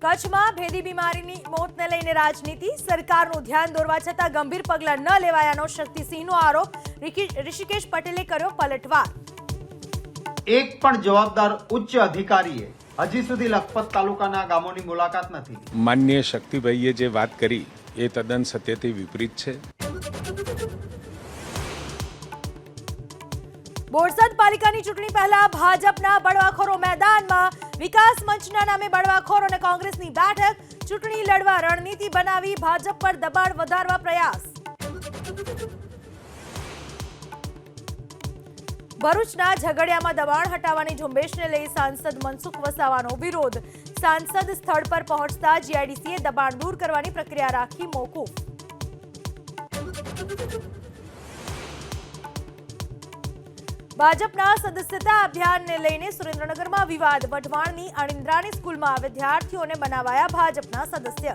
કચ્છમાં ભેદી બીમારીની મોતને લઈને રાજનીતિ, સરકારનું ધ્યાન દોરવા છતાં ગંભીર પગલાં ન લેવાયાનો શક્તિસિંહનો આરોપ. ઋષિકેશ પટેલે કર્યો પલટવાર. એક પણ જવાબદાર ઉચ્ચ અધિકારીએ હજી સુધી લખપત તાલુકાના ગામોની મુલાકાત નથી. માનનીય શક્તિભાઈએ જે વાત કરી એ તદ્દન સત્યથી વિપરીત છે. બોરસદ પાલિકાની ચૂંટણી પહેલા ભાજપના બળવાખોરો મેદાનમાં. વિકાસ મંચના નામે બળવાખોર અને કોંગ્રેસની બેઠક. ચૂંટણી લડવા રણનીતિ બનાવી ભાજપ પર દબાણ વધારવા પ્રયાસ. ભરૂચના ઝઘડિયામાં દબાણ હટાવવાની ઝુંબેશને લઈ સાંસદ મનસુખ વસાવાનો વિરોધ. સાંસદ સ્થળ પર પહોંચતા જીઆઈડીસીએ દબાણ દૂર કરવાની પ્રક્રિયા રાખી મોકૂફ. ભાજપના સદસ્યતા અભિયાનને લઈને સુરેન્દ્રનગરમાં વિવાદ. વઢવાણની અણિન્દ્રાની સ્કૂલમાં વિદ્યાર્થીઓને બનાવાયા ભાજપના સદસ્ય.